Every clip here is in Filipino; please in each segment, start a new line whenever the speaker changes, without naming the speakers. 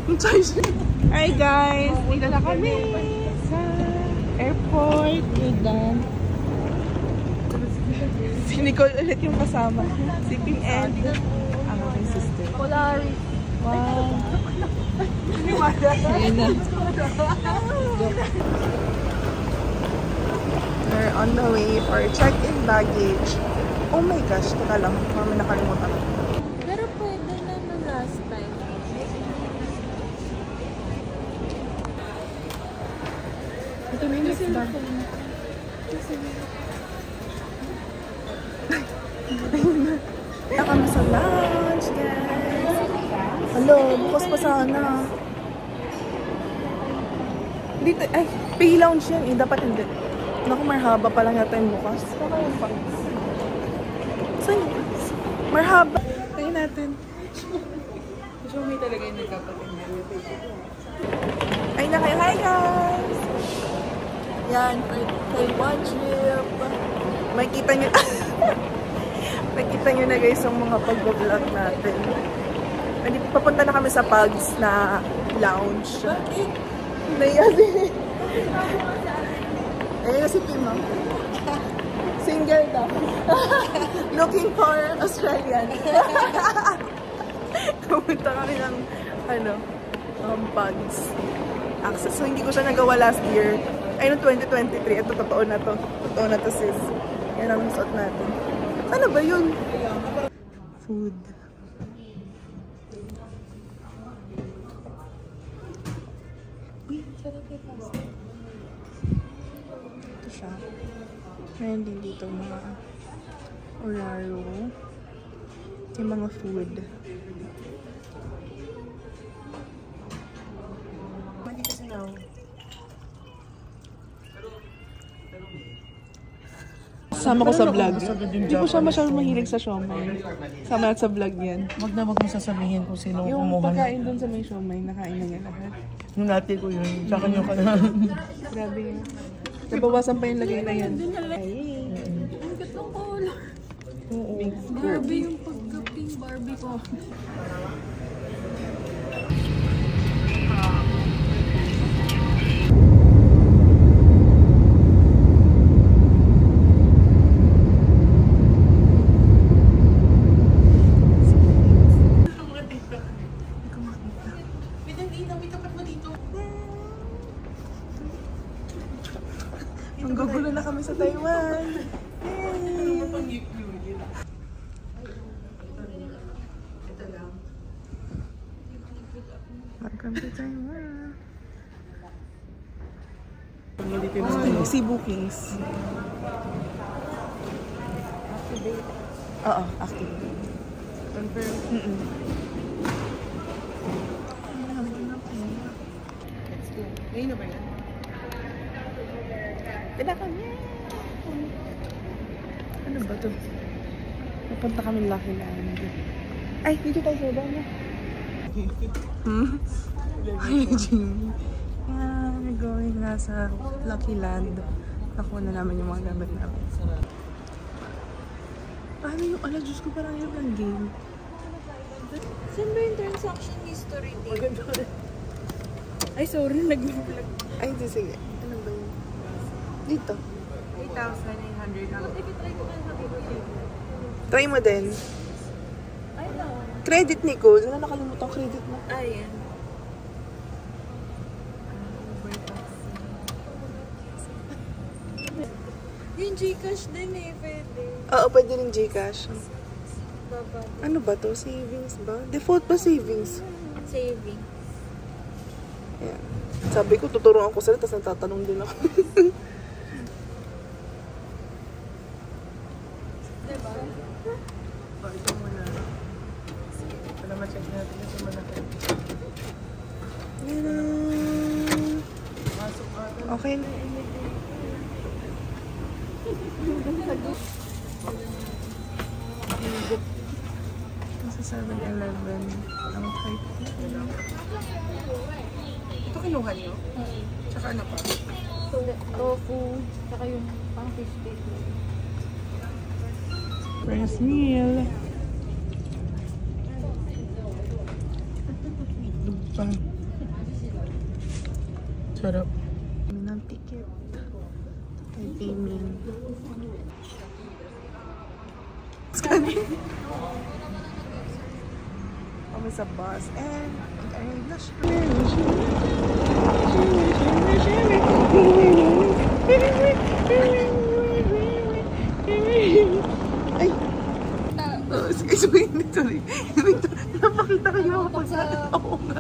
Hi guys! Dito na kami sa airport. We're si Nicole ulit yung kasama. Si Pim and ang aking sister.
Polaris.
Wow! Ayun na. We're on the way for check-in baggage. Oh my gosh, teka lang. Parang nakalimutan.
Pero pwede na no last time.
Ito na yung next bag. Kami sa lunch, guys. Hello, bukas pa sana. Dito, ay, pay lounge yan eh. Dapat hindi. Naku, marhaba pa lang yata yung bukas. Baka yun pa. Saan? Marhaba. Tayo natin. Show me talaga yung nagkapatid. Ay na kayo. Hi guys! Yan, Taiwan trip. Makikita nyo. Makikita nyo na guys yung mga pag-vlog natin. Papunta na kami sa Pugs na lounge. Bakit? Nayari. Ayun na si Pima. Single daw. Looking for Australian. Pumunta kami ng Pugs access. So hindi ko siya nagawa last year. Ay, no 2023. Ito, totoo na to. Totoo na to, sis. Yan ang suot natin. Ano ba yun? Food. Uy, sarap yung pasta. Ito siya. Meron din dito mga oraro. Yung mga food. Mali kasi now. Sama ko sa vlog. Hindi ko siya masyadong mahilig sa siomay. Sama natin sa vlog yan.
Wag na wag mo sasabihin kung sino
Yung
kumuha. Yung
pagkain dun sa may siomay, nakain na niya lahat.
yung natin ko yun. Tsaka nyo ka na.
Grabe yun. Nabawasan pa yung lagay na yan. Ay.
Ang gatong color.
Oo.
Barbie yung pagka-pink Barbie ko.
Ang gugulo na kami sa Taiwan. Yay! Welcome to Taiwan. Si bookings.
Activate.
Oo, activate.
Confirm. Let's go. Ngayon na ba yan?
Pila kami. Ano ba to? Napunta kami Lucky Land. Ay, dito tayo sa baba na. Hi, Jimmy. Yeah, we're going na sa Lucky Land. Nakuha na namin yung mga gamit namin. Ano yung, Diyos ko, parang hirap ng game.
Saan ba yung transaction history dito?
Ay, sorry, nag-vlog. Ay, sige. Ano ba yun? Dito.
8,900 na. Try ko nga sa video.
Try mo din.
Ay, no.
Credit, Nicole. Ano nakalimutan credit mo?
Ayan. Yung Gcash din eh, pwede.
Oo, pwede rin Gcash.
Baba.
Ano ba to? Savings ba? Default ba savings?
Saving.
Ayan. Sabi ko, tuturuan ko sila, tapos natatanong din ako.
Diba?
Ito muna. Para ma-check natin kasi malaki.
Okay na. Nasa 7-Eleven ang type.
Ito kinuha niyo? Tsaka ano pa?
Tofu, saka yung pang fish cake.
First meal.
Sarap.
Kami ng ticket. Kay Damien. Kami sa bus and ayun na siya. Ay! Sorry. Napakita ko yung mga pagkakataon nga.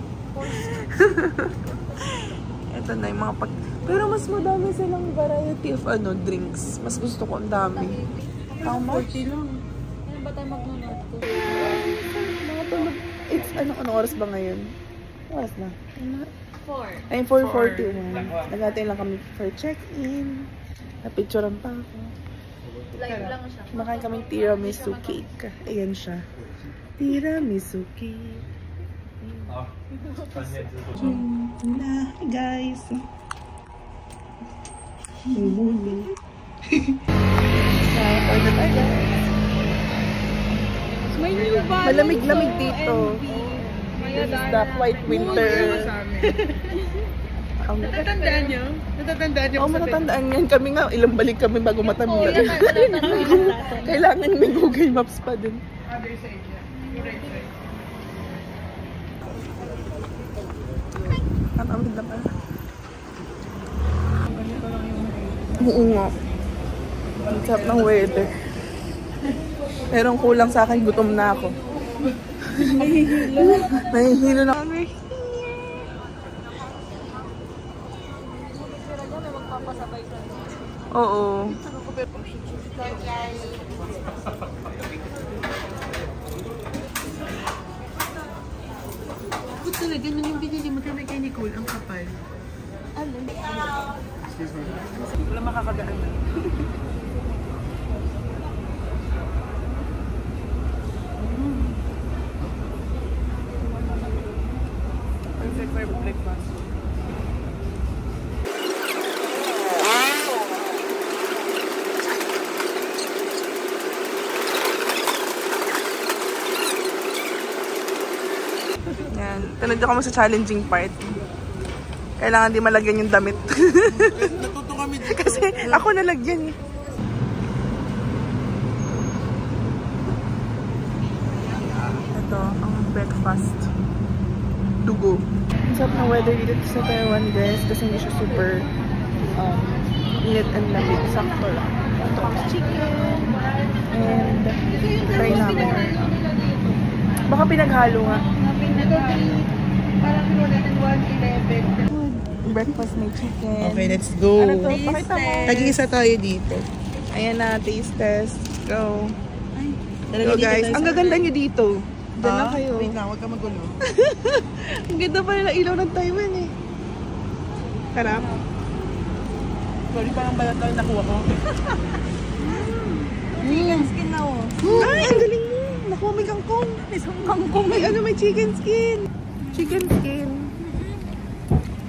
Ito na yung mga pag... Pero mas madami silang variety of drinks. Mas gusto ko ang dami. How much?
40 lang.
Ano ba tayo magnunod ko?
Mga tulog. It's anong oras ba ngayon? Oras na?
4.
Ay, 4:41. Nagatay lang kami for check-in. Napicturean pa ako.
Live lang siya.
Kumakain kaming tiramisu cake. Ayan siya. Tiramisu cake. Na, guys. Himuli. Order tayo, guys.
May new balance.
Malamig-lamig dito.
This
is the white winter.
Natatandaan niyo? Natatandaan niyo?
Oo, matatandaan yan. Kami nga, ilang balik kami bago matamlag. Kailangan may Google Maps pa din.
Other side yan. Yung right side.
Ang ganda pa. Oo nga. Ang sarap ng weather. Pero ang kulang sa akin, gutom na ako. Nahihilo na kami. Oo.
Ba't talaga nung yung binili mo kay Nicole, ang kapal?
Alin?
Wala makakagaan na. Perfect for breakfast.
Yan. Tunod ako mo sa challenging part. Kailangan di malagyan yung damit.
Natuto kami dito.
Kasi ako nalagyan eh. Ito, ang breakfast. Dugo. Ang sarap ng weather dito sa Taiwan, guys. Kasi hindi siya super init and lamig. Sakto lang. Ito kami sa chicken. And try namin. Baka pinaghalo nga.
Parang wala ng 111.
Breakfast may chicken.
Okay, let's go.
Ano to? Pakita mo.
Tag-iisa tayo dito.
Ayan na, taste test. Go.
Talaga
Go
dito
guys.
tayo
Ang
sa-
gaganda nyo dito. Diyan lang kayo.
Wait lang, huwag ka magulo.
Ang ganda pa nila ilaw ng Taiwan eh. Sarap.
Sorry, parang balat lang nakuha ko.
Chicken skin na oh.
Ay, ang galing mo. Nakuha may kangkong.
Isang kangkong.
May may chicken skin. Chicken skin.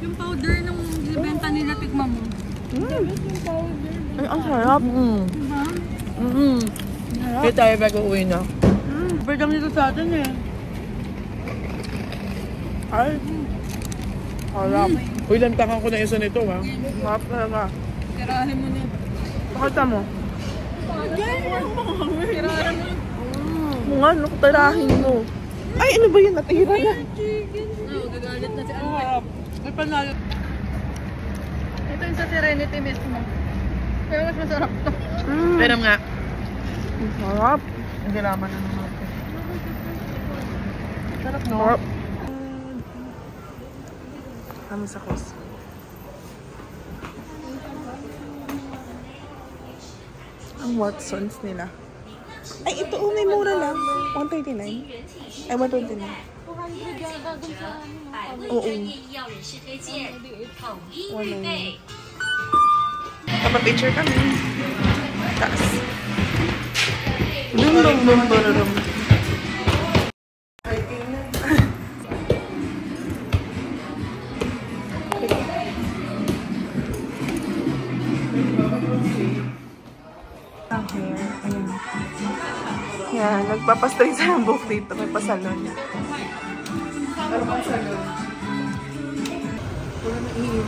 Yung powder nung ibenta nila, tikma mo.
Ay, ang sarap.
Diba?
Sarap.
Kaya tayo bago uwi na. Pwedang dito sa atin eh.
Ay. Sarap.
Uy, lantakan ko na isa nito ha.
Sarap talaga.
Tirahin mo na.
Pakita mo.
Tirahin mo.
Mga ano, tarahin mo. Ay, ano ba yun? Natira na.
Chicken. Oo, gagalit na si Alvin.
May panalo.
Ito yung sa Serenity mismo. Pero mas masarap to.
Pero nga,
Ang sarap.
ang galaman na naman natin. Sarap no?
Sarap. Kami sa Costco. Ang Watsons nila. Ay, ito may mura lang. 139. Ay, 129.
200 yata dun sa ano.
oo.
要人士推荐，统一预
199.
备。
Papapicture kami. Taas. Dum dum dum dum dum. Yan, nagpapastraight sa buhok dito. May pasalon.
Ano pang salon? Beef.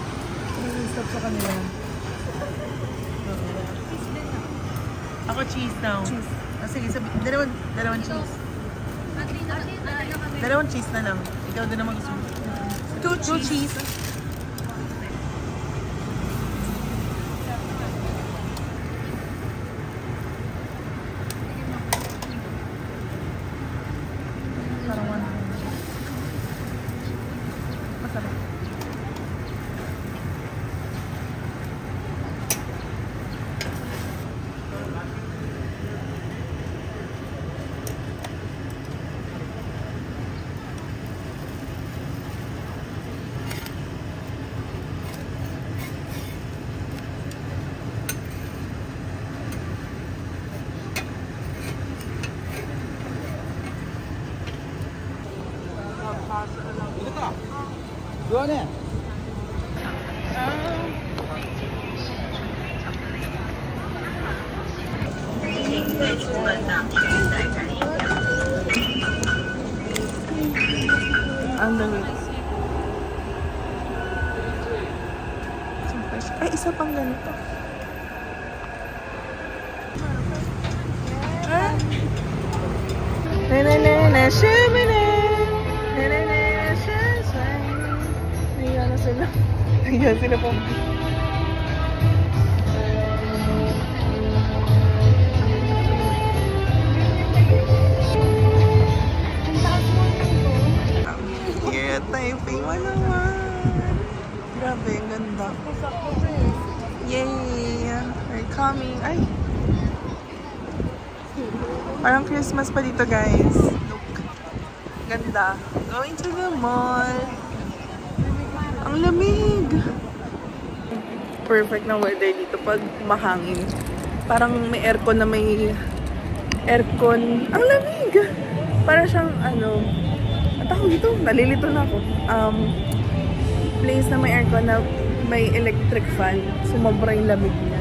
Ano stop sa kanila? Ako cheese now.
Cheese.
Ah, sige, dalawang cheese. Dalawang cheese na lang. Ikaw din naman gusto mo.
Two cheese.
Parang 100. Masarap.
Ang dami. Ay, isa pang ganito. Na-na-na-na, shabana. Na-na-na-na, shashana. Nahiya na sila. Nahiya sila po. Yeah, typing mo naman. Grabe, ang ganda. Yay! We're coming. Ay! Parang Christmas pa dito, guys. Look. Ganda. Going to the mall. Ang lamig. Perfect na weather dito pag mahangin. Parang may aircon na may aircon. Ang lamig! Para siyang ano, at ako dito, nalilito na ako. Place na may aircon na may electric fan. Sumobra yung lamig niya.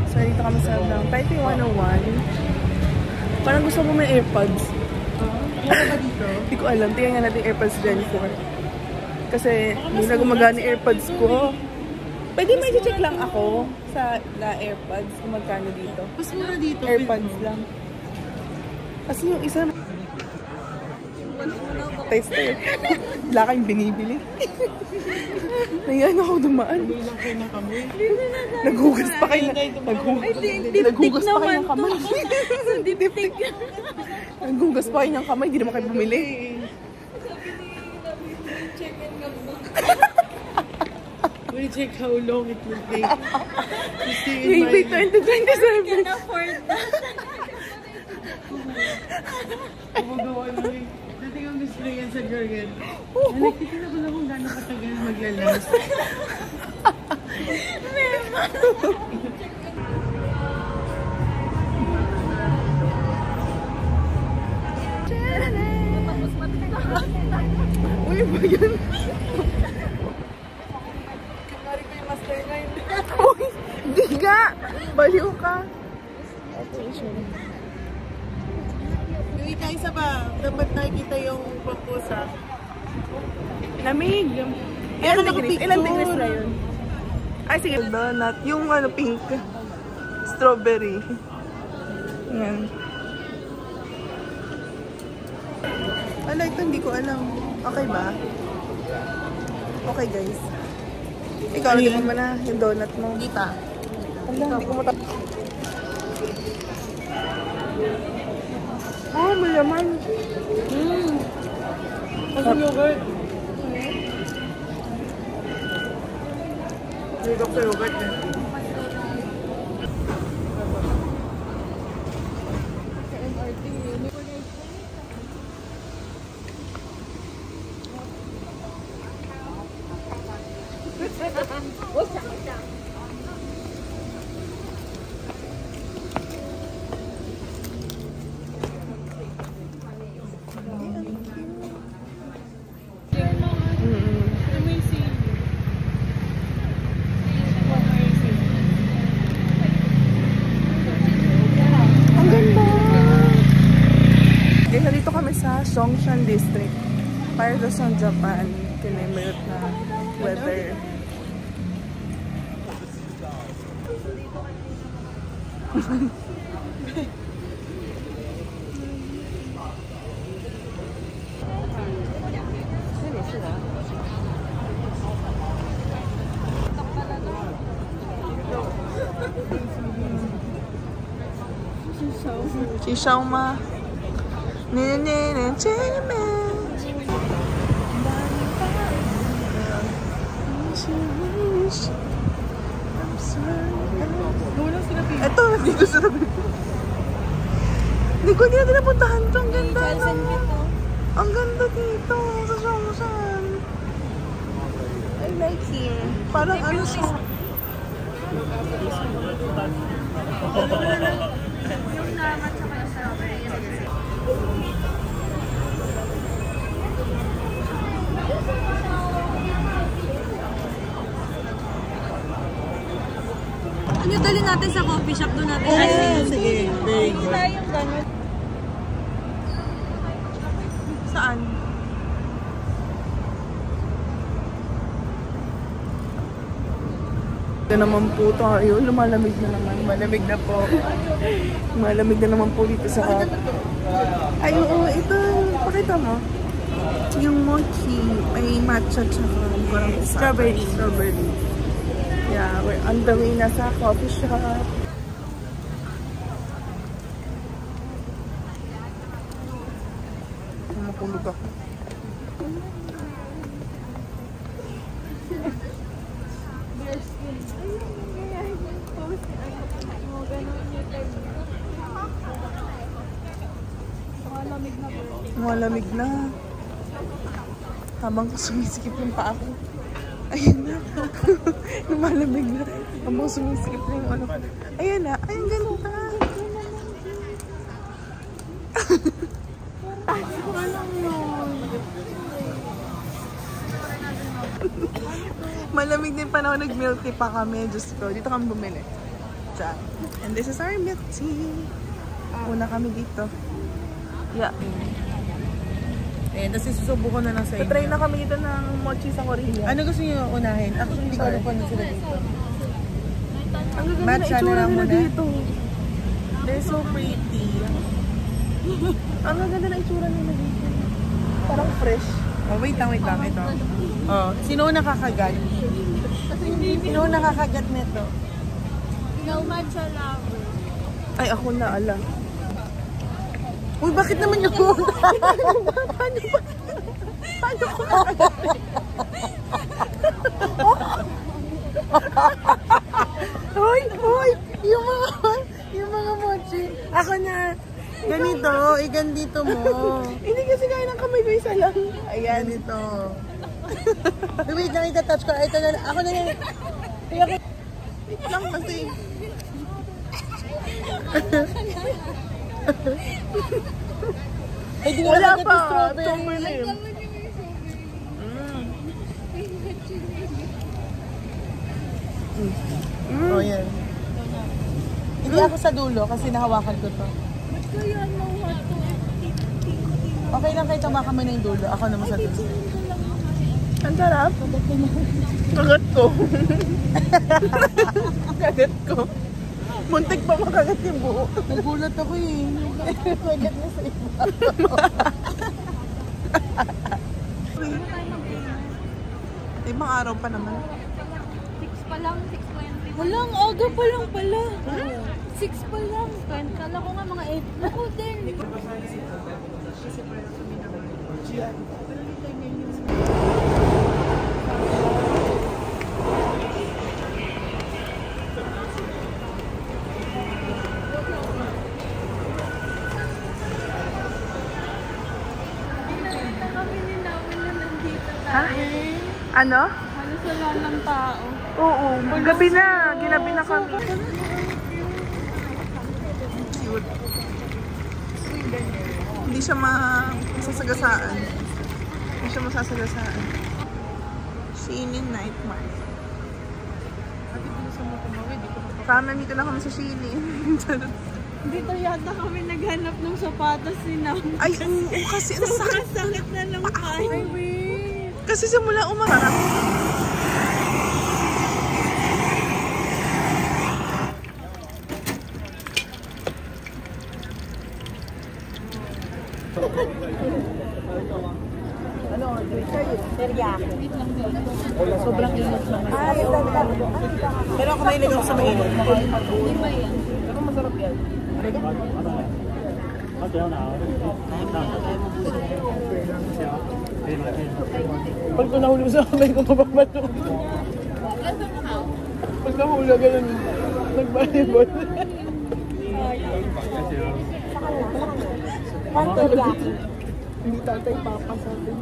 So, dito kami sa Taipei 101. Parang gusto ko may AirPods.
Ano ba dito?
Hindi ko alam. Tingnan nga natin AirPods Gen 4. Kasi hindi na gumagana AirPods ko. Pwede may check lang ako sa AirPods kung magkano dito.
Mas mura dito.
AirPods lang. Kasi yung isa tester. Wala kayong binibili. Nayan ako dumaan.
Bilang kayo ng kamay.
Naghugas pa kayo naghugas pa kayo ng kamay.
Diptik.
Naghugas pa kayo ng kamay, hindi naman kayo bumili.
We check how long it will take to stay in
Maybe
my...
2027.
Can afford that.
Gumagawa lang eh. Dating ang display yan sa Jorgen. Nakikita na pala kung gano'ng katagal maglalas.
Uy, ba yun? Kinari ko yung mastermind. Uy, hindi nga! Baliw ka.
Yung isa ba? Dapat nakikita yung pampusa.
Lamig. Ilang degrees? Ilang degrees na yun? Ay, sige. Donut. Yung ano, pink. Strawberry. Yan. Ala, ito hindi ko alam. Okay ba? Okay, guys. Ikaw, natin mo na yung donut mo.
Hindi pa.
Ala, hindi ko matap... Oh, malaman.
Kasi yogurt. Yogurt sa yogurt eh.
Nandito kami sa Songshan District para sa Japan. Kinimirot na weather. 去烧吗？Ito, dito sa tabi. Hindi ko natin napuntahan to. Ang ganda. Ang ganda dito. Sa Songsan. I like here. Parang ano siya.
Yung naman sa kaya sa ano dali natin sa coffee shop doon natin?
Sige.
Hindi tayong gano'n. Saan? Ito naman po tayo. Lumalamig na naman. Malamig na po. Malamig na naman po dito sa ay, oo. Ito. Pakita mo. Yung mochi. May matcha tsaka parang strawberry. Yeah, we're on the way na sa coffee shop. Makulog ako. Malamig na. Habang sumisikip yung paa ko. Ayun na. Lumalamig na. Habang sumisikip na yung ano ko. Ayan na. Ay, ang ganda. Malamig din panahon. Nag-milk tea pa kami. Diyos ko. Dito kami bumili. Diyan. And this is our milk tea. Una kami dito. Yeah.
Ayan, tapos susubukan na lang sa inyo.
Try na kami dito ng mochi sa Korea.
Ano gusto niyo unahin? Ako hindi ko alam kung ano sila dito.
Ang ganda na
Matcha na
itsura
lang
nila
muna.
dito. They're so pretty. Ang ganda na itsura nila dito. Parang fresh.
Oh, wait lang. Ito. Oh, sino ang nakakagat? Sino ang nakakagat nito?
No matcha lover.
Ay, ako na alam.
Uy, bakit naman yung muna?
Paano ko
Hoy! Yung mga mochi. Ako na. Ganito, igandito mo.
Hindi kasi kaya ng kamay ko isa lang. Ayan.
Ganito. Wait lang, itatouch ko. Ito na, ako na lang.
Wait lang kasi.
Ay, di
Wala
nakagat
pa.
yung strawberry.
Strawberry.
Oh, yan. Hindi ako sa dulo kasi nahawakan ko to.
Kaya nawa to.
Okay lang kahit hawakan mo na yung dulo. Ako naman sa dulo.
Ang sarap. Kagat ko. Kagat ko. Muntik pa makagat yung buo.
Nagulat ako eh. Kagat na sa iba.
Ibang araw pa naman.
6 pa lang, 6:20. Walang aga pa lang pala. 6 pa lang. Kala ko nga mga 8. Ako din.
Ha? Ano?
Halos wala ng tao.
Oo, gabi na. Ginabi na kami. Cute. Hindi siya masasagasaan. Hindi siya masasagasaan. Shinin Night Market. Sana nandito na kami sa Shinin.
Dito yata kami naghanap ng sapatos ni Nam.
Ay, oo, kasi ang sakit.
Sakit na lang tayo.
Kasi simula umarap. Sobrang init lang. Pero ako mahilig ako sa mainit. Pero masarap yan. Pag ko nahulog sa kamay ko, mababato. Pag nahulog, ganun. Nag-volleyball. Hindi tatay papa sa atin.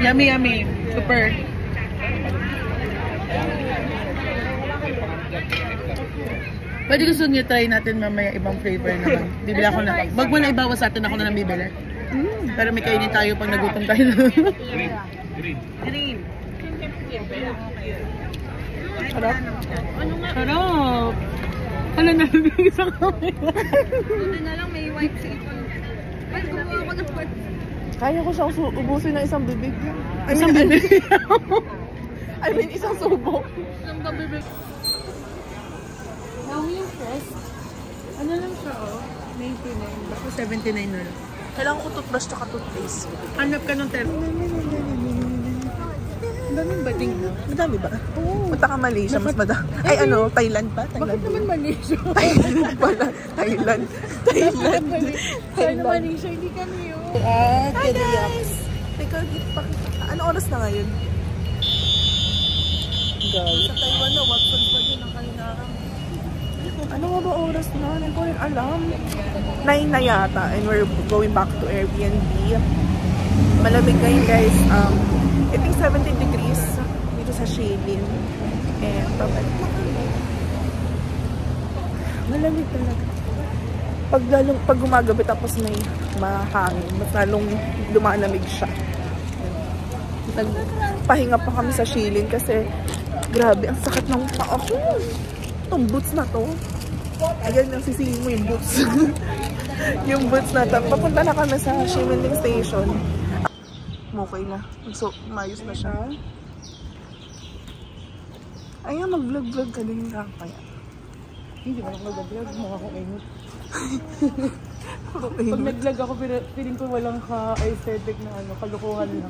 Yummy, yummy. Super. Pwede gusto niyo try natin mamaya ibang flavor naman. Bibili ako na. Wag mo na ibawas sa atin, ako na nang bibili. Pero may kainin tayo pag nagutom tayo. Green. Sarap. Sarap. Hala, nalibig sa camera.
Buti na lang may white sipon. Ay, gumawa ko ng white.
Kaya ko siyang ubusin ng isang bibig. Isang bibig? I mean, isang subo.
Isang kabibig. Naomi yung first.
Ano lang siya, oh? 99. Basta 79 na lang. Kailangan ko toothbrush tsaka toothpaste. Hanap ka ng termo. Ang daming bading na. Madami ba? Oo. Punta ka Malaysia, mas madami. Ay, ano, Thailand pa? Bakit naman Malaysia? Thailand pala. Thailand.
Malaysia, hindi kami yun.
Hi guys! Teka, ano oras na ngayon? Guys. Sa Taiwan na, Watson pa din ang kalinarang. Ano nga ba oras na? Hindi ko rin alam. 9 na yata and we're going back to Airbnb. Malamig ngayon guys. I think 17 degrees dito sa Shilin. And babalik na kami. Malamig talaga. Pag gumagabi tapos may mahangin, mas lalong lumalamig siya. Nagpahinga pa kami sa Shilin kasi grabe, ang sakit ng paa ko. Itong boots na to. Ayan, nang sisihin mo yung boots. Yung boots na to. Papunta na kami sa Shilin Station. Okay na. So, mayos na siya. Ayan, mag-vlog-vlog ka din ka kaya. Hindi ba mag-vlog? Mga kong init. Pag nag-vlog ako, feeling ko walang ka-aesthetic na ano, kalukuhan lang.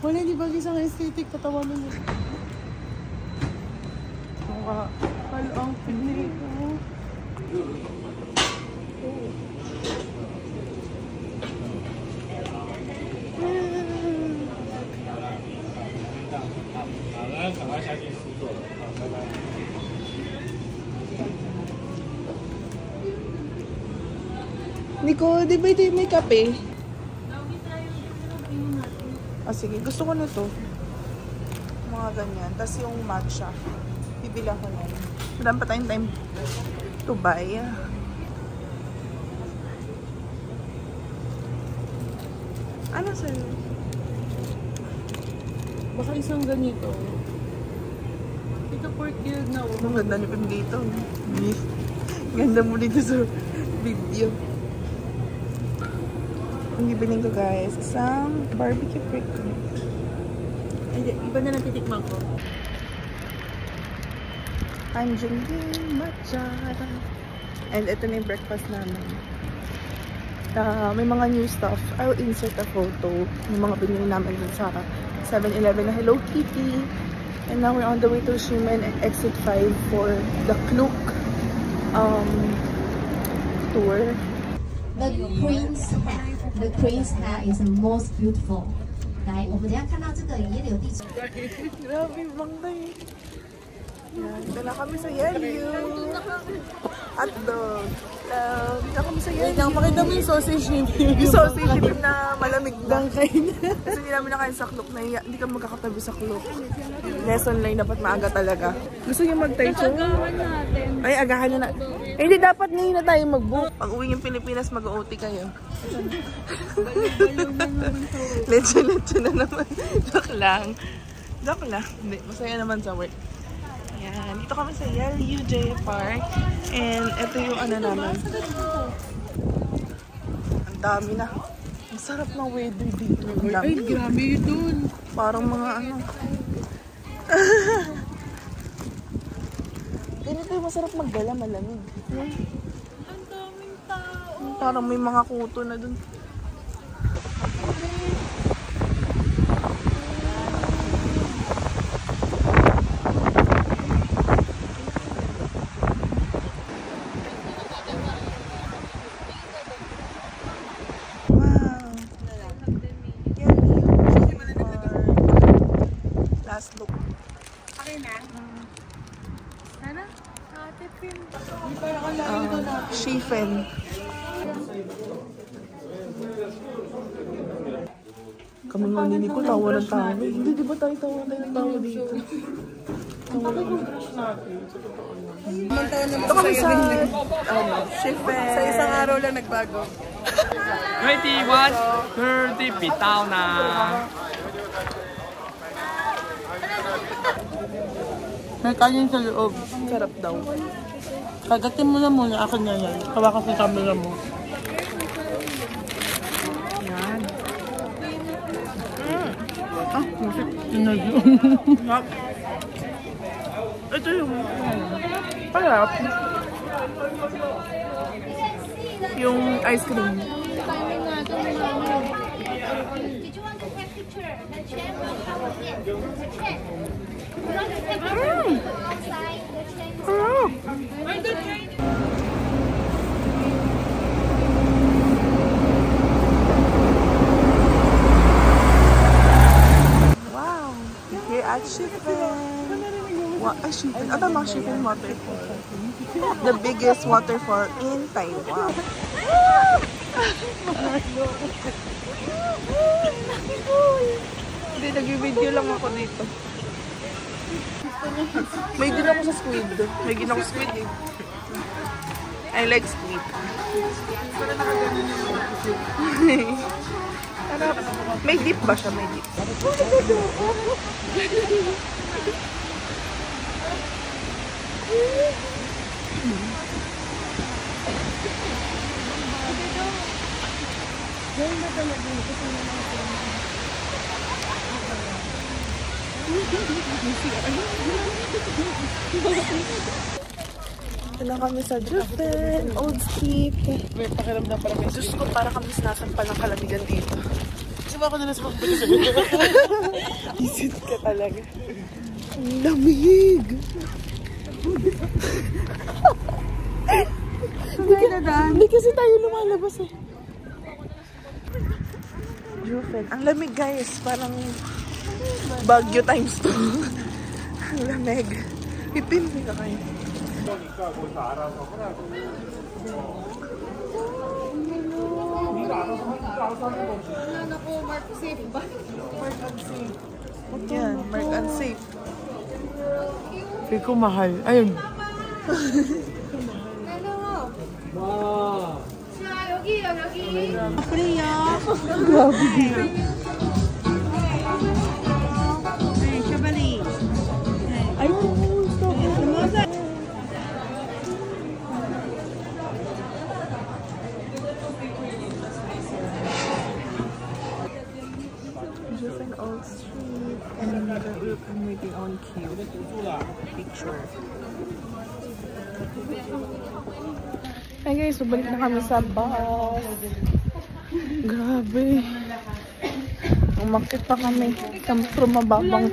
Wala, di ba isang aesthetic, tatawanan mo. Ang pinig ko. Nico, di ba ito may kape? Sige. Gusto ko na to. Mga ganyan. Tapos yung matcha. Bibili ako na yun. Madami pa tayong time to buy. Ano sa'yo?
Baka isang ganito. Ito pork guild na.
Ang ganda niyo pang dito. Ganda mo dito sa video. Ang bibiling ko guys, isang barbecue prickle. Ay, iba na lang titikman ko. I'm drinking matcha. And ito na yung breakfast namin. May mga new stuff. I'll insert a photo ng mga binili namin dun sa 7-Eleven na Hello Kitty. And now we're on the way to Ximen and exit 5 for the Klook tour.
The queen's hair is the most beautiful. 来，我们等一下看到这个野柳地区。
Grabe, bangday. Yan, dala kami sa Yelyu. Hotdog. Dala kami sa Yelyu.
Pakita mo yung sausage nip.
Yung sausage nip na malamig na. Kasi hindi namin nakain sa Klook. Hindi ka magkakatabi sa Klook. Lesson line, dapat maaga talaga. Gusto niyo mag-tai chow?
Agawan natin.
Ay, agahan na na. Eh, hindi dapat ngayon na tayo mag-book. Pag uwi yung Pilipinas, mag-OT kayo. Leche na naman. Joke lang. Joke lang. Hindi, masaya naman sa work. Ayan, dito kami sa Yelyu J Park. And ito yung ano naman. Ang dami na. Ang sarap ng weather dito. Ang dami.
Ay, grabe dun.
Parang mga ano. Ganito yung masarap magdala, malamig.
Ang daming tao.
Parang may mga kuto na dun. Shifen. Kami nga ni Nico, tawa ng tawa. Hindi, di ba tayo tawa ng tawa dito? Ito kami sa Shifen. Sa isang araw lang nagbago.
21, 30, bitaw na.
May kanin sa loob.
Sarap daw.
Kagatin mo na muna. Akin na yan. Hawakan sa camera mo.
Yan.
Ah, musik. Tinagyo.
Ito yung parap. Yung ice cream.
Did you want to take picture? The chair will cover it. The chair. You want to take picture? Outside the chair.
Wow! Here at Shifen. Shifen. Ah, tama, Shifen Waterfall. The biggest waterfall in Taiwan. Hindi, nag-video lang ako dito. May din ako sa squid. May din ako squid eh. I like squid. May dip ba siya? May dip. Kailan kami sa Jufen, Old Skip.
May pakiramdam para kayo.
Diyos ko, para kami sinasampan ng kalamigan dito.
Suma ko na nasa pagpapit.
Isit ka talaga. Ang lamig! Hindi kasi tayo lumalabas eh. Jufen. Ang lamig guys. Parang Baguio times 2. Ang lamig. Pipinmi ka kayo.
Mark safe ba?
Yan, mark unsafe.
Feel ko mahal. Ayun.
자, 여기요, 여기.
Jufen Old Street and I'm waiting on queue. Picture. Hey guys, balik na kami sa bus. Grabe. Umakit pa kami from mababang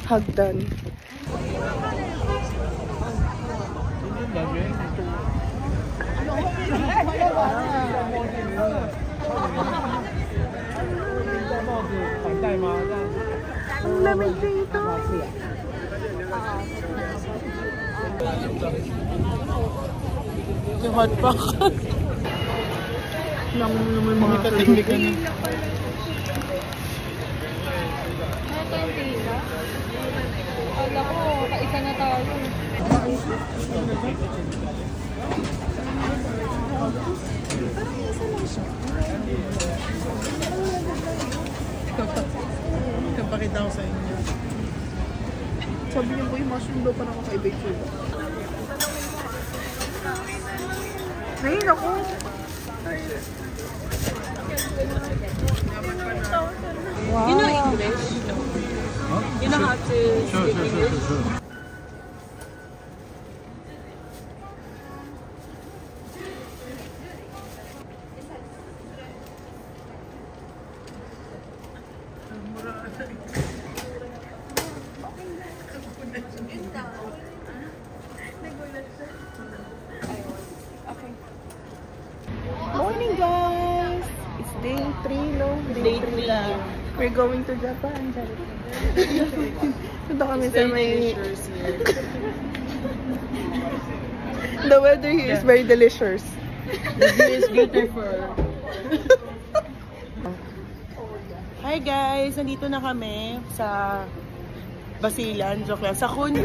hagdan. Ang lamig dito.
Yung hot pack.
Nang may mga
katingdigan.
Ito yung pila. Kala ko, kaisa na tayo.
Kapakita ko sa inyo.
Sabi niyo po yung mushroom daw pa nakakaibig ko. Ngayon ako. Wow.
You know English? You know how to speak English?
morning, guys! It's day 3, no? Day 3 lang. We're going to Japan. Ito kami sa may... The weather here is very delicious.
The view is beautiful. Hi guys! Nandito na kami sa Basilan. Joke lang. Sa Kun.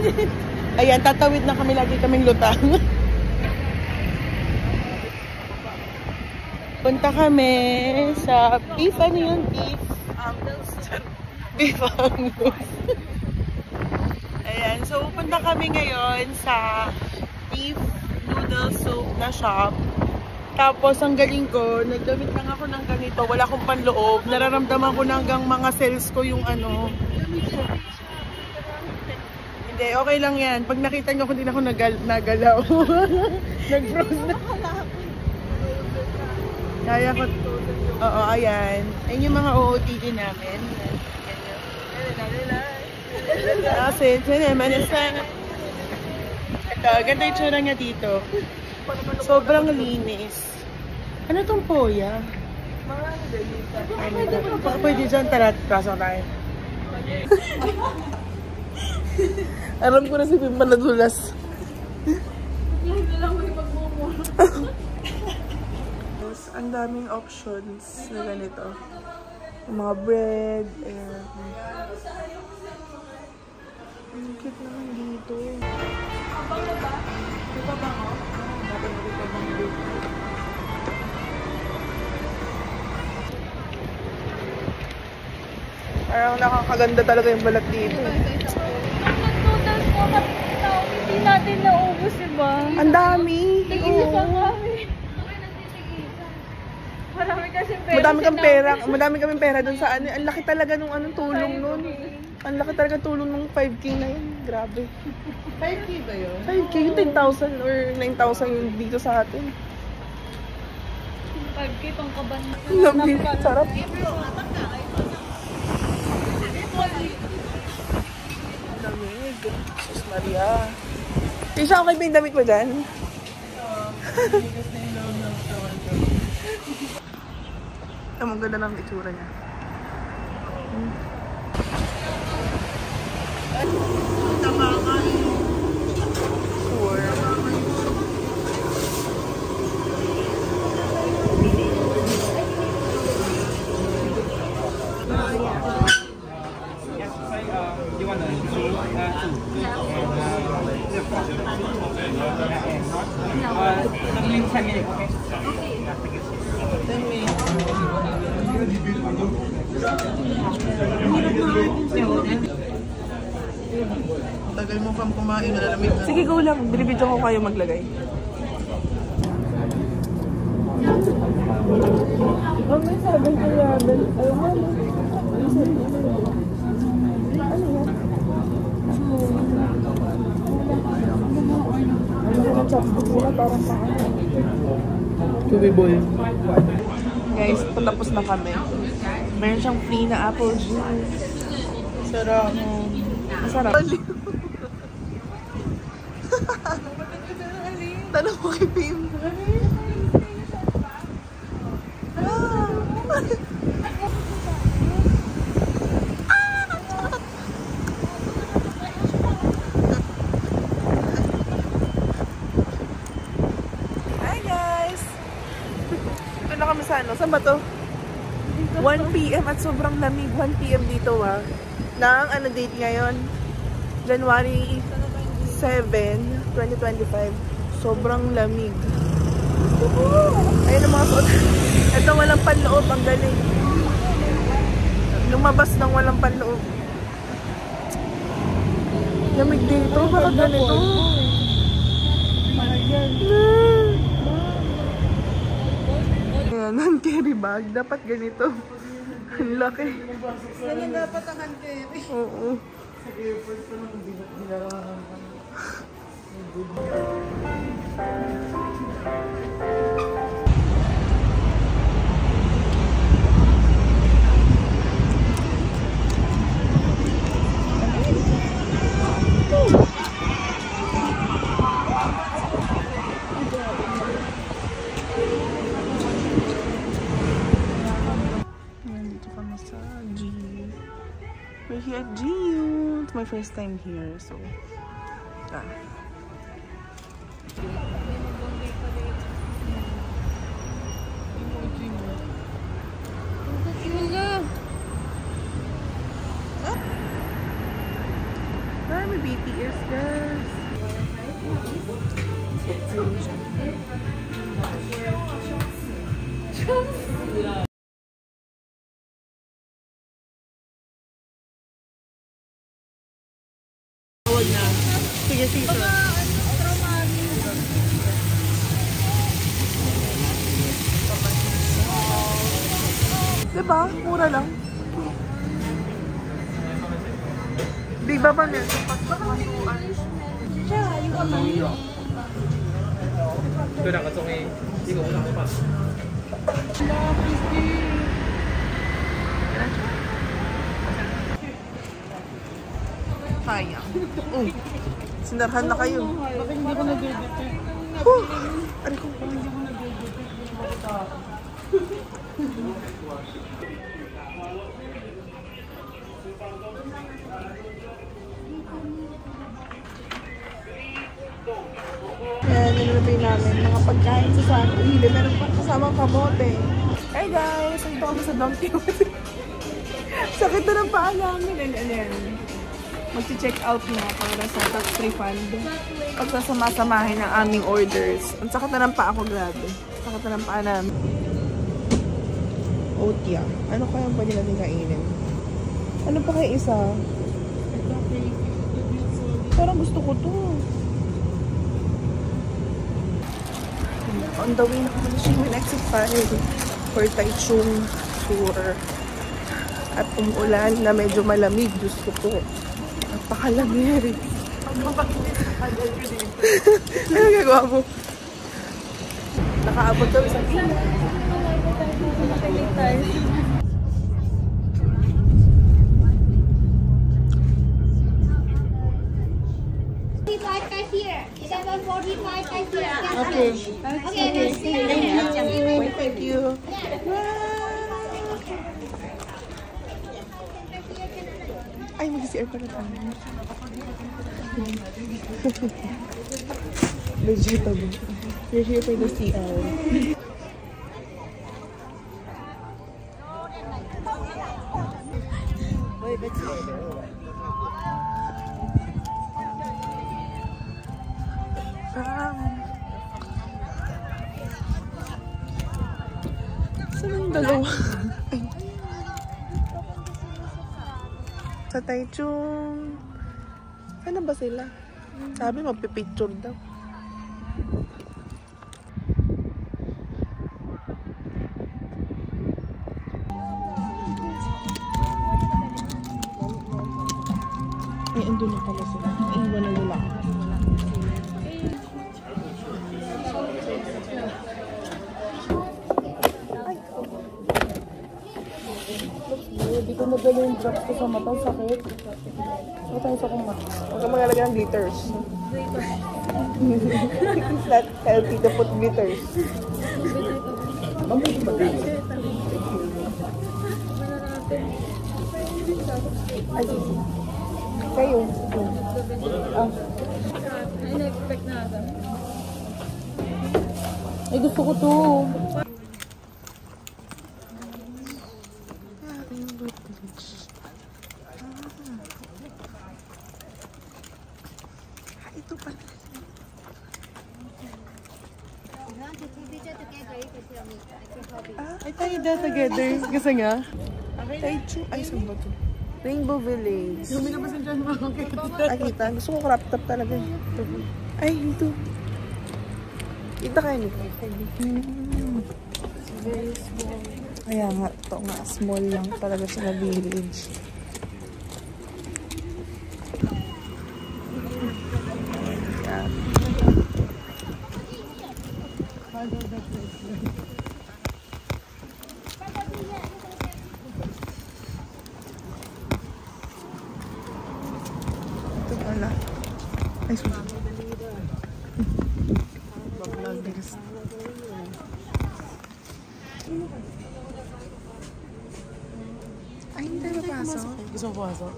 Ayan, tatawid na kami. Lagi kaming lutang. Punta kami sa beef. Ano yun? Beef Angus. Beef Angus. Ayan. So, punta kami ngayon sa beef noodle soup na shop. Tapos, ang galing ko, nagdamit lang ako ng ganito. Wala akong panloob. Nararamdaman ko na hanggang mga cells ko yung ano. Hindi, okay lang yan. Pag nakita nyo, hindi na ako nagalaw. Nag-froze na. Kaya ko. Oo, ayan. Ayun yung mga OOTD namin. Kasi, ito, ganda yung tsura niya dito. Sobrang linis. Ano tong poya? Baka pwede dyan, tara, pasok tayo.
Alam ko na si Pimpa nadulas. Ang daming options na ganito. Yung mga bread, and... Ang cute naman dito. Parang nakakaganda talaga yung balat dito.
Nag-noodles po kami. Hindi natin naubos, diba?
Ang dami!
Nag-isa pa kami. Marami kasi pera.
Madami kaming pera dun sa ano. Ang laki talaga nung anong tulong nun. Ang laki talaga tulong nung 5K na yun. Grabe.
5K ba yun?
5K, yung 10,000 or 9,000 yung dito sa atin.
5K pang kaban.
Lamig, sarap. Lamig. Sus Maria. Tisha, okay ba yung damit mo dyan? Ang ganda ng itsura niya.
Tama nga eh.
Sure.
Tagal mo pang kumain, nalalamig na.
Sige, go lang. Binibidyo ko kayo maglagay. Oh, may 7-Eleven. Ayaw mo.
Tubiboy.
Guys, patapos na kami. Meron siyang free na apple juice.
Sarap.
Masarap. Tanong mo kay Pim. Hi guys! Ito na kami sa ano. Saan ba to? 1 PM at sobrang lamig. 1 PM dito Nang ano date ngayon? January 7, 2025. Sobrang lamig. Ayun ang mga suot. Ito walang panloob. Ang galing. Lumabas ng walang panloob. Lamig dito. Bakit ganito? Ayan, ang carry bag. Dapat ganito. Ang laki.
Ganun dapat ang hand-carry.
Oo.
Sa airport pa nung dinarahan ka.
here at GU. It's my first time here, so yeah. Marami BTS, guys. Sige, sige. Diba? Mura lang. Di ba ba nito?
Ito na, katong hindi ko ulang pa.
Sayang. Sinarhan na kayo.
Bakit hindi ko nag-edit?
Ari ko.
Hindi ko nag-edit.
Ayan, nilulubay namin. Mga pagkain sa Sanhili. Meron pa kasamang kamote. Hey guys! Ito kami sa Dumpty. Sakit na ng paa namin. Ayan. Magsi-check out na para sa tax refund. Pagsasama-samahin ang aming orders. Ang sakit na ng paa ko, grabe. Sakit na ng paa namin. Oatya. Ano kaya pwede natin kainin? Ano pa kaya isa? Parang gusto ko to. On the way na kami sa Ximen Exit 5 for Taichung tour. At umulan na medyo malamig. Diyos ko po. Napakalamig. Ano gagawa mo? Nakaabot daw isang ina. Nakakilig tayo. Okay. Thank you. Ay, mag-CR pa na tayo. Legit pa ba? We're here for the CR. Saan yung dalawa? Sa Taichung. Ano ba sila? Sabi magpipicture daw. Ay, andun na pala sila. Iwan na nila ako. Hindi ko nadala yung drops ko sa mata. Sakit. Huwag tayo sa kumata. Huwag ka magalagay ng glitters. It's not healthy to put glitters. Ay, sige. Kayo. Ah.
Ay, na-expect na ata.
Ay, gusto ko to. Ito pala. Ay, tayo na together. Kasi nga. Taichung. Ay, saan ba ito? Rainbow Village.
Yung minabasan dyan mga kita.
Ay, kita. Gusto ko crop top talaga. Ay, ito. Kita kayo nito. Very small. Kaya nga, ito nga. Small lang talaga siya na village. Yan. Ito pala. Ay, sorry. Vloggers. Ay, hindi tayo mapasok.
Gusto mo pumasok?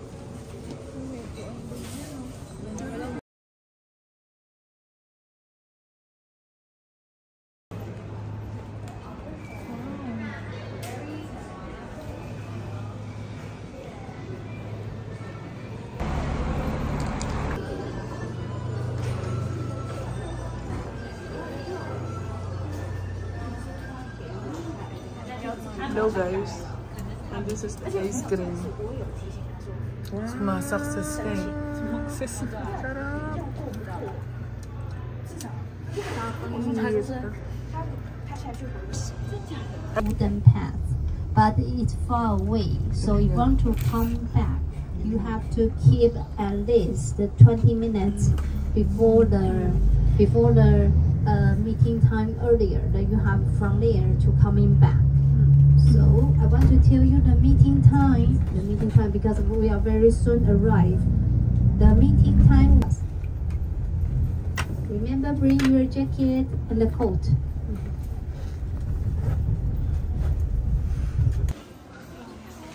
Hello guys. And this is the ice cream. Sumasakses ka eh. Sarap.
Wooden path, but it's far away. So if you want to come back, you have to keep at least 20 minutes before the meeting time earlier. That you have from there to coming back. So I want to tell you the meeting time because we are very soon arrive. The meeting time. Remember, bring your jacket and the coat.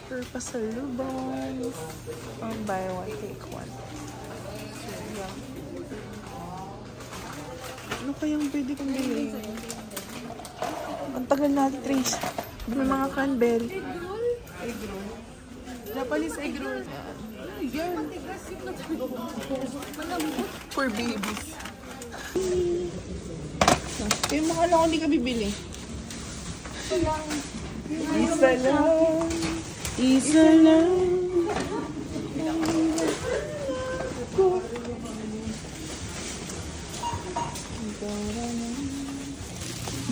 For pasalubong. Buy one, take one. Ano kayang pwede kong bilhin? Ang tagal natin, Trace. May mga cranberry. Egg roll. Japanese egg roll. Yan. For babies. Yung mga lang hindi ka bibili. Isa lang. Isa lang.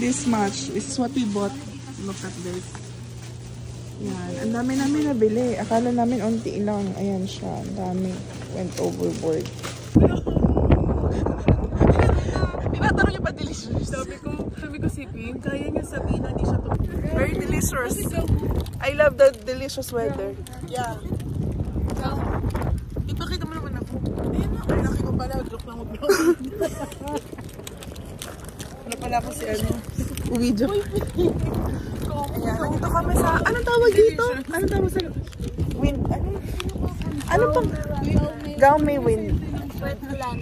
This much. This is what we bought. Look at this. Yan. Ang dami namin nabili. Akala namin unti lang. Ayan siya. Ang dami. Went overboard. Tinatanong niya pa delicious. Sabi ko si Pim, kaya niya sabihin na di siya to. Very delicious. I love the delicious weather. Yeah. Ipakita mo naman ako. Ayan na. Ay, laki ko pala. Joke lang mo. Wala pala ako si ano. Uwidyo. Ayan. Nandito kami sa... Anong tawag dito? Anong tawag sa... Wind... Ano pang... Gaomei Wind. Wetland.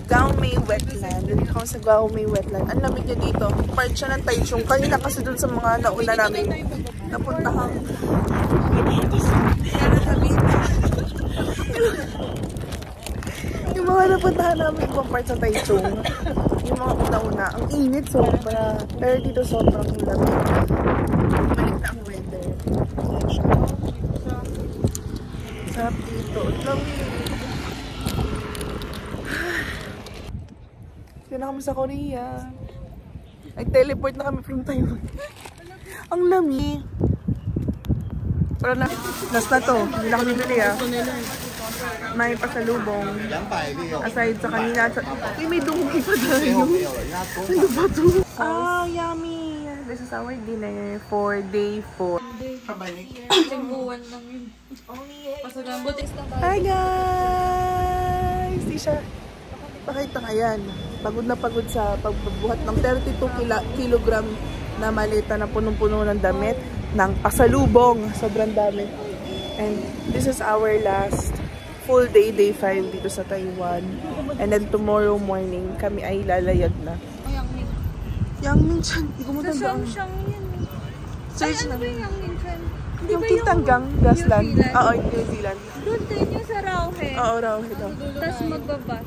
Gaomei Wetland. Nandito kami sa Gaomei Wetland. Ang lamig niya dito. Part siya ng Taichung. Kanina kasi dun sa mga nauna namin napuntahang... Yan ang lamig. Yung mga napuntahan namin ibang part sa Taichung. Yung mga una-una. Ang init sobra. Pero dito sobrang lamig. Balik na ang weather. Sarap dito. Lamig. Dito na kami sa Korea. Nag-teleport na kami from Taiwan. Ang lamig. Pero na, last na to. Hindi na kami bili ah. May pasalubong. Aside sa kanina. Uy, may dungi pa tayo. Ano ba to? Ah, yummy. This is our dinner for day 4.
Tingguan lang yun.
Hi guys! Di siya. Pakita nga yan. Pagod na pagod sa pagbubuhat ng 32 kilogram na malita na punong-puno ng damit ng pasalubong. Sobrang dami. And this is our last full day, day 5 dito sa Taiwan. And then tomorrow morning, kami ay lalayag na. Yangming Chan. Hindi ko matandaan.
Sa Shamshang yan.
Search na.
Ano ba yung Yangming Chan?
Yung Kitanggang, Gasland. Oo, New Zealand.
Doon din yung sa Rauhe.
Oo, Rauhe daw.
Tapos magbabas.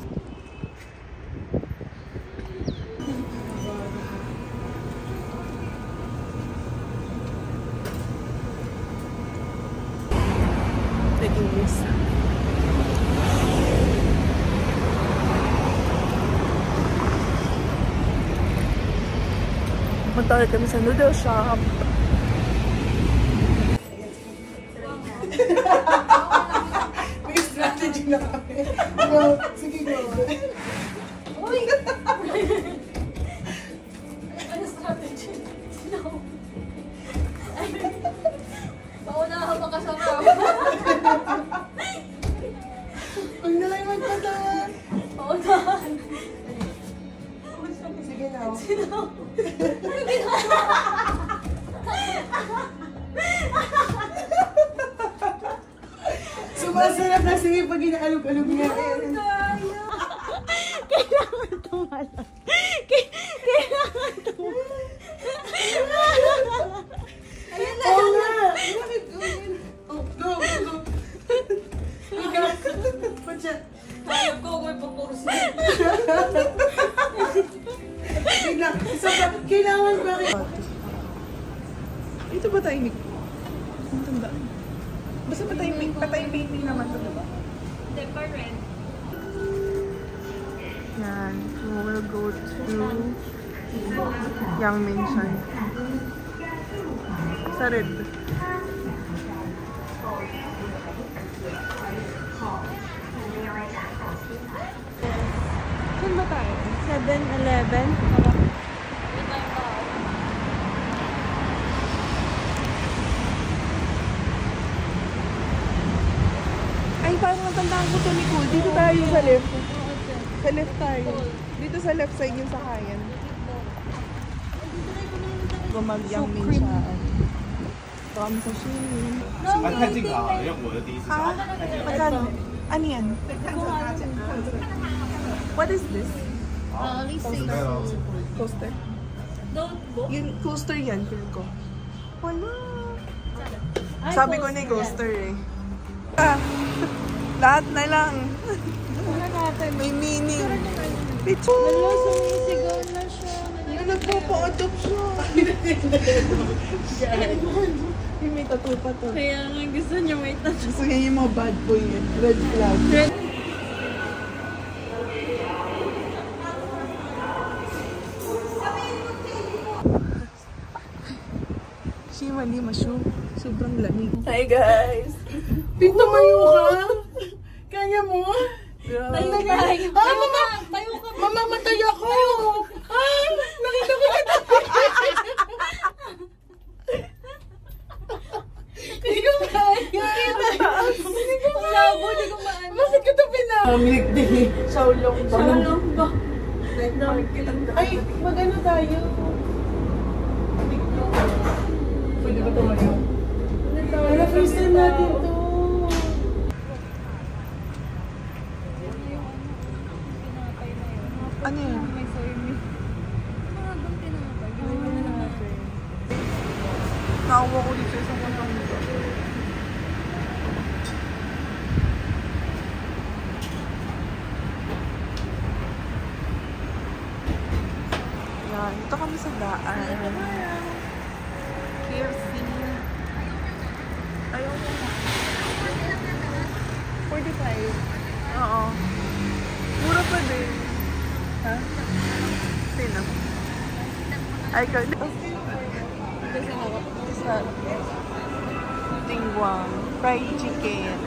Nag-English. Punta kami sa noodle shop. May strategy na kami. Go, sige go. Uy!
Ano strategy? No. Pauna ako makasama.
Huwag na lang magpatawa.
Pauna.
Sige na.
Sino?
Sumasarap na sige pag inaalog-alog niya.
Kailangan tumalon. Kailangan tumalon. Ayun na.
Oo nga. Bakit gawin? Oh, go, go. Ikaw. Patya.
Tayo ko, may papusin.
Wait lang. Isa pa. Kailangan ba rin? Dito ba tahimik? Ang tanda. Basta patahimik naman ito, diba?
Different.
Yan. So, we'll go to Yangmingshan. Sa red. Saan ba tayo?
7-Eleven.
Ay, parang natandaan ko to ni Cool. Dito tayo sa left. Sa left tayo. Dito sa left side yung sakayan. Gumagyang minsaan. Ito kami sa Shein.
太近了，好像我的第一次。
Ha? Magkano? Ano yan? What is this? Coaster? Yung coaster yan, feel ko. Wala. Sabi ko na yung coaster eh. Ah, lahat na lang. May meaning. Picture!
Sumisigaw na siya.
Nagpo-adopt siya. Yung may tattoo pa to.
Kaya nga gusto niya may tattoo.
Gusto niya yung mga bad boy yan. Red flag. Shima, di masyo. Sobrang lamig. Hi guys! Pinto mayo ka? Kaya mo?
Tayo tayo.
Mama! Mamamatay ako! Ah! Nakita ko na ito! Hindi ko kaya! Hindi ko kaya! Hindi ko maano. Masakit ito pinamig din. Saulong ba?
Saulong ba?
Ay, mag-ano tayo? Pwede ba tumayo? Wala, first time natin to. Ano yun?
May soy milk. Mahabang tinapay. Gawin na natin.
Nakawa ko dito sa isang kontang dito. Yan, ito kami sa daan. KFC. Ayaw mo na. 45. Oo. Mura pa din. Ha? Sino? Ay, ka. Sa tingwang. Fried chicken.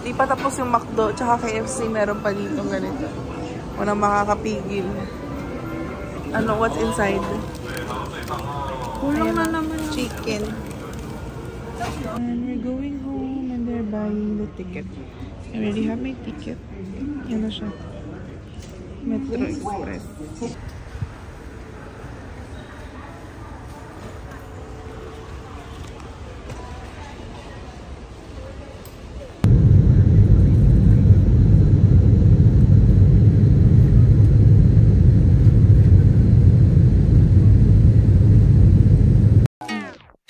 Di pa tapos yung McDo, tsaka KFC, meron pa dito ganito. Walang makakapigil. Ano, what's inside?
Kulang na naman.
Chicken. And we're going home and they're buying the ticket. I already have my ticket. Yan na siya. Metro Express.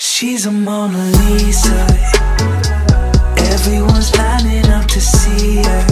She's a Mona Lisa. Everyone's lining up to see her.